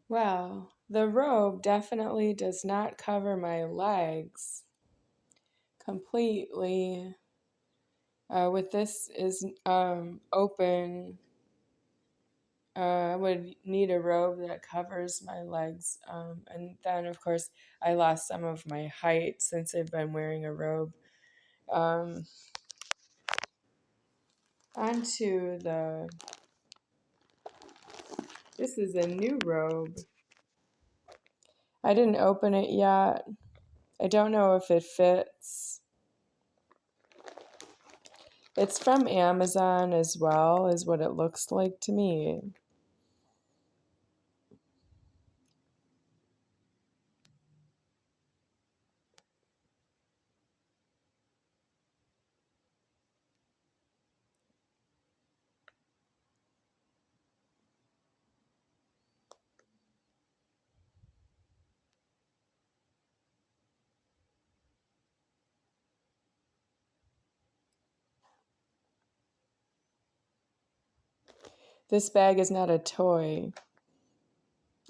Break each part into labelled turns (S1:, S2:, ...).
S1: Well, the robe definitely does not cover my legs completely. With this is open, I would need a robe that covers my legs. And then, of course, I lost some of my height since I've been wearing a robe. Um, onto the, this is a new robe. I didn't open it yet. I don't know if it fits. It's from Amazon as well, is what it looks like to me. This bag is not a toy.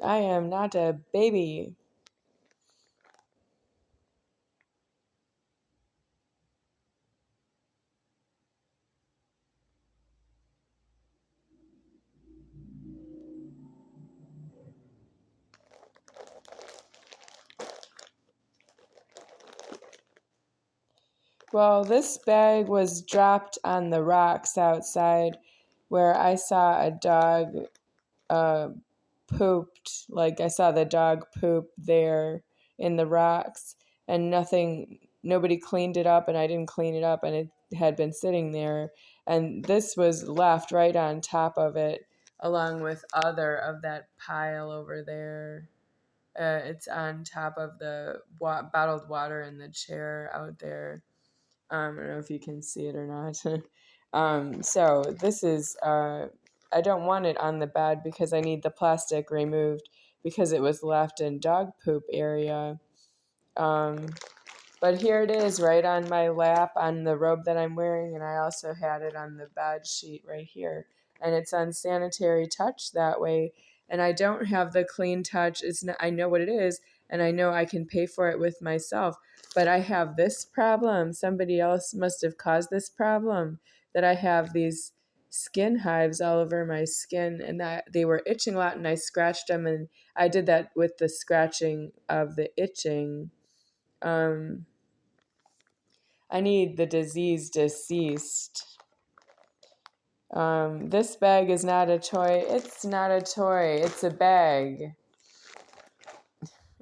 S1: I am not a baby. Well, this bag was dropped on the rocks outside where I saw a dog uh, pooped. Like I saw the dog poop there in the rocks, and nobody cleaned it up, and I didn't clean it up, and it had been sitting there. And this was left right on top of it, along with other of that pile over there. It's on top of the bottled water in the chair out there. I don't know if you can see it or not. So this is, I don't want it on the bed because I need the plastic removed because it was left in dog poop area. Um, but here it is right on my lap on the robe that I'm wearing, and I also had it on the bed sheet right here. And it's on sanitary touch that way. And I don't have the clean touch. I know what it is, and I know I can pay for it with myself. But I have this problem. Somebody else must have caused this problem that I have these skin hives all over my skin, and that they were itching a lot, and I scratched them, and I did that with the scratching of the itching. Um, I need the disease deceased. This bag is not a toy. It's not a toy. It's a bag.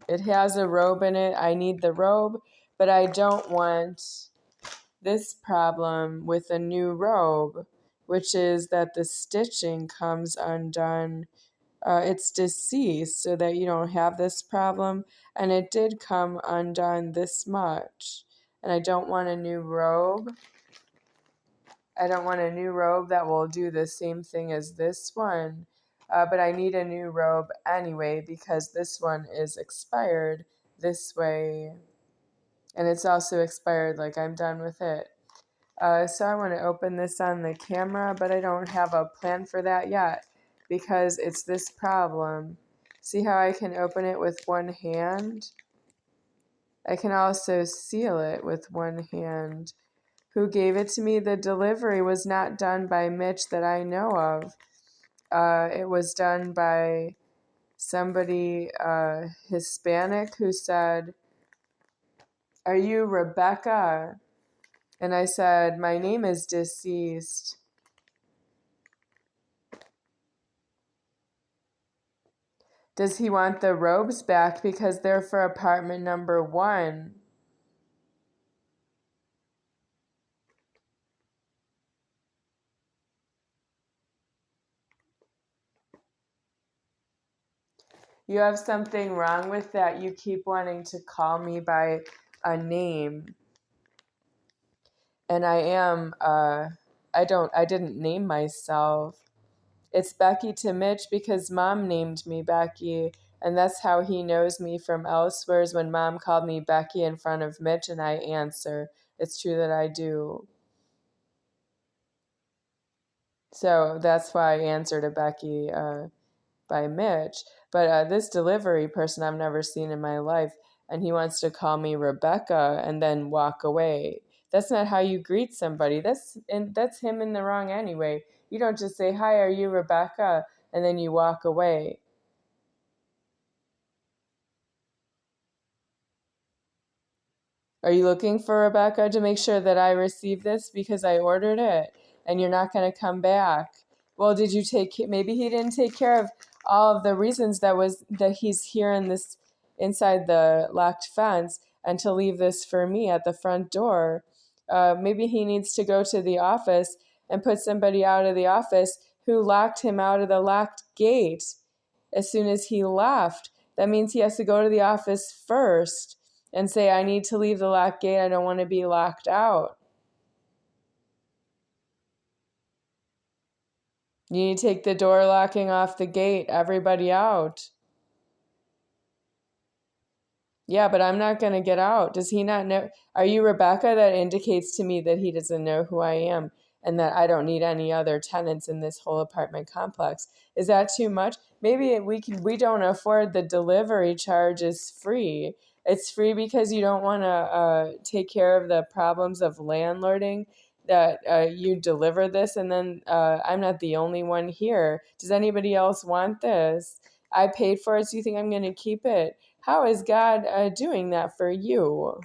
S1: It has a robe in it. I need the robe, but I don't want this problem with a new robe, which is that the stitching comes undone. It's deceased so that you don't have this problem. And it did come undone this much. And I don't want a new robe. I don't want a new robe that will do the same thing as this one. But I need a new robe anyway because this one is expired this way. And it's also expired, like I'm done with it. So I want to open this on the camera, but I don't have a plan for that yet because it's this problem. See how I can open it with one hand? I can also seal it with one hand. Who gave it to me? The delivery was not done by Mitch that I know of. It was done by somebody Hispanic who said, "Are you Rebecca?" And I said, "My name is deceased." Does he want the robes back because they're for apartment number 1? You have something wrong with that. You keep wanting to call me by a name. And I didn't name myself. It's Becky to Mitch because Mom named me Becky. And that's how he knows me from elsewhere is when Mom called me Becky in front of Mitch and I answer. It's true that I do. So that's why I answer to Becky. by Mitch. But this delivery person I've never seen in my life, and he wants to call me Rebecca and then walk away. That's not how you greet somebody. That's him in the wrong anyway. You don't just say, "Hi, are you Rebecca?" and then you walk away. Are you looking for Rebecca to make sure that I receive this because I ordered it and you're not going to come back? Well, did you maybe he didn't take care of all of the reasons that he's here in this inside the locked fence and to leave this for me at the front door. Maybe he needs to go to the office and put somebody out of the office who locked him out of the locked gate as soon as he left. That means he has to go to the office first and say, I need to leave the locked gate. I don't want to be locked out. You need to take the door locking off the gate, everybody out. Yeah, but I'm not going to get out. Does he not know? Are you Rebecca? That indicates to me that he doesn't know who I am and that I don't need any other tenants in this whole apartment complex. Is that too much? Maybe we don't afford the delivery charge is free. It's free because you don't want to take care of the problems of landlording, that you deliver this and then I'm not the only one here. Does anybody else want this? I paid for it, so you think I'm going to keep it? How is God doing that for you?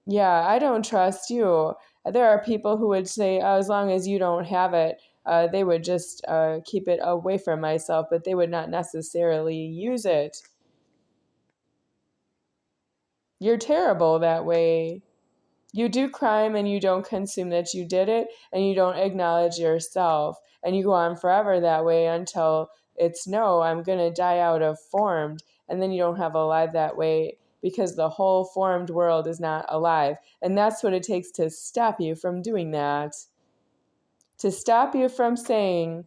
S1: Yeah, I don't trust you. There are people who would say, as long as you don't have it, they would just keep it away from myself, but they would not necessarily use it. You're terrible that way. You do crime and you don't consume that you did it, and you don't acknowledge yourself, and you go on forever that way until it's no, I'm going to die out of formed, and then you don't have alive that way because the whole formed world is not alive. And that's what it takes to stop you from doing that. To stop you from saying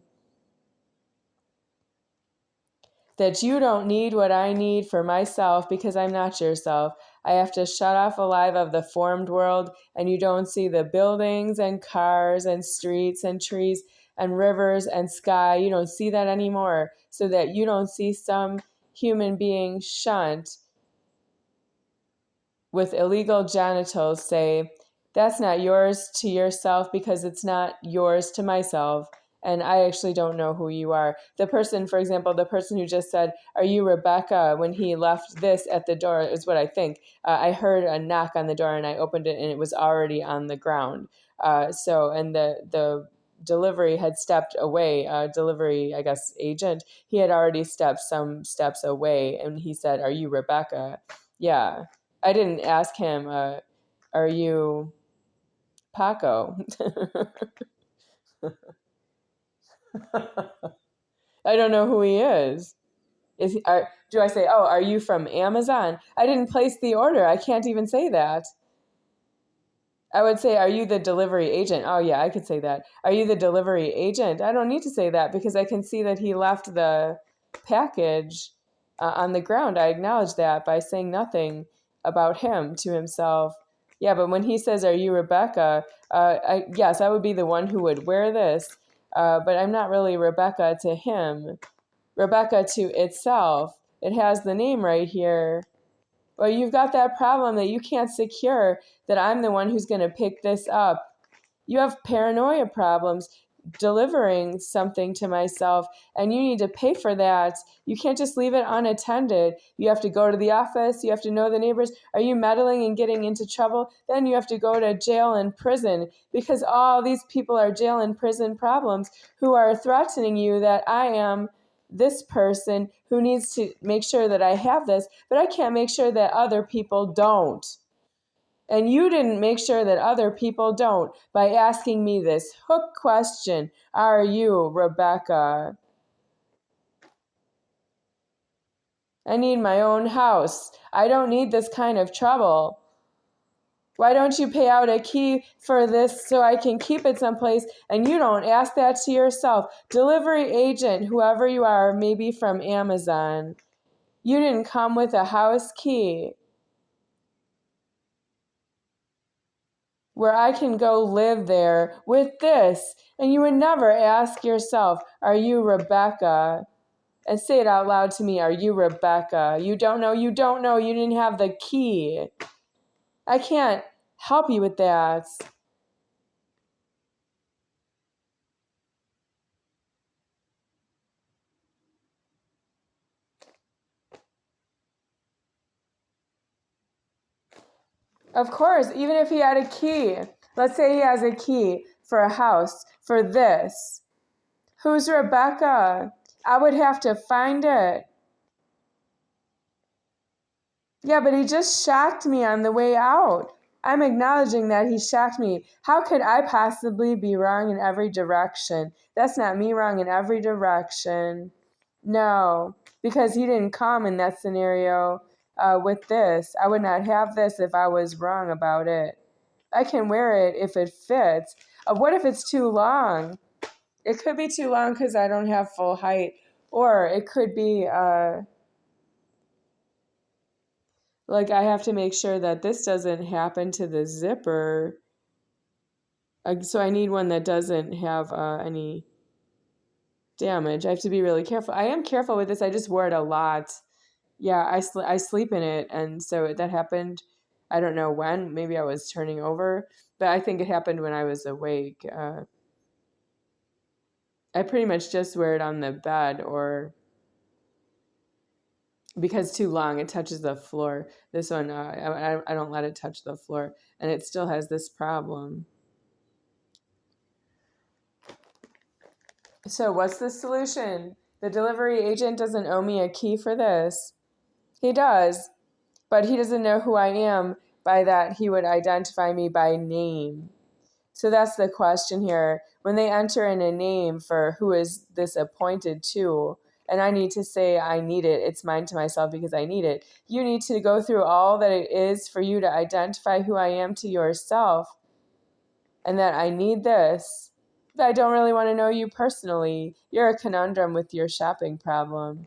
S1: that you don't need what I need for myself because I'm not yourself. I have to shut off alive of the formed world, and you don't see the buildings and cars and streets and trees and rivers and sky. You don't see that anymore, so that you don't see some human being shunt with illegal genitals say, that's not yours to yourself because it's not yours to myself. And I actually don't know who you are. The person, for example, the person who just said, are you Rebecca, when he left this at the door, is what I think. I heard a knock on the door and I opened it and it was already on the ground. And the delivery had stepped away, delivery, I guess, agent, he had already stepped some steps away and he said, are you Rebecca? Yeah. I didn't ask him, are you Paco? I don't know who he is. Do I say, oh, are you from Amazon? I didn't place the order. I can't even say that. I would say, are you the delivery agent? Oh, yeah, I could say that. Are you the delivery agent? I don't need to say that because I can see that he left the package on the ground. I acknowledge that by saying nothing about him to himself. Yeah, but when he says, are you Rebecca? Yes, I would be the one who would wear this, but I'm not really Rebecca to him. Rebecca to itself. It has the name right here. Well, you've got that problem that you can't secure that I'm the one who's going to pick this up. You have paranoia problems delivering something to myself, and you need to pay for that. You can't just leave it unattended. You have to go to the office. You have to know the neighbors. Are you meddling and getting into trouble? Then you have to go to jail and prison because all these people are jail and prison problems who are threatening you that I am this person who needs to make sure that I have this, but I can't make sure that other people don't. And you didn't make sure that other people don't by asking me this hook question, are you Rebecca? I need my own house. I don't need this kind of trouble. Why don't you pay out a key for this so I can keep it someplace and you don't ask that to yourself? Delivery agent, whoever you are, maybe from Amazon. You didn't come with a house key where I can go live there with this. And you would never ask yourself, are you Rebecca? and say it out loud to me. Are you Rebecca? You don't know. You don't know. You didn't have the key. I can't help you with that. Of course, even if he had a key. Let's say he has a key for a house, for this. Who's Rebecca? I would have to find it. Yeah, but he just shocked me on the way out. I'm acknowledging that he shocked me. How could I possibly be wrong in every direction? That's not me wrong in every direction. No, because he didn't come in that scenario with this. I would not have this if I was wrong about it. I can wear it if it fits. What if it's too long? It could be too long because I don't have full height. Or it could be like I have to make sure that this doesn't happen to the zipper. So I need one that doesn't have any damage. I have to be really careful. I am careful with this. I just wore it a lot. Yeah, I sleep in it, and so that happened. I don't know when. Maybe I was turning over, but I think it happened when I was awake. I pretty much just wear it on the bed, or because too long, it touches the floor. This one, I don't let it touch the floor, and it still has this problem. So what's the solution? The delivery agent doesn't owe me a key for this. He does, but he doesn't know who I am. By that, he would identify me by name. So that's the question here. When they enter in a name for who is this appointed to, and I need to say I need it, it's mine to myself because I need it. You need to go through all that it is for you to identify who I am to yourself, and that I need this. But I don't really want to know you personally. You're a conundrum with your shopping problem.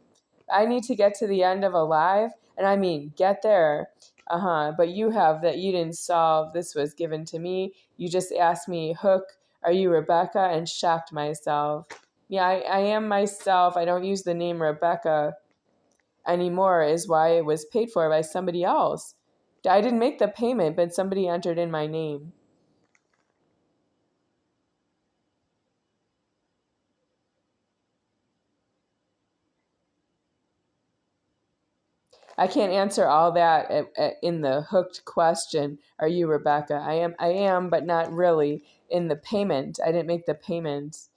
S1: I need to get to the end of alive, and I mean get there. But you have that you didn't solve. This was given to me. You just asked me, Hook, are you Rebecca? And shocked myself. Yeah, I am myself. I don't use the name Rebecca anymore, is why it was paid for by somebody else. I didn't make the payment, but somebody entered in my name. I can't answer all that in the hooked question. Are you Rebecca? I am, but not really in the payment. I didn't make the payment.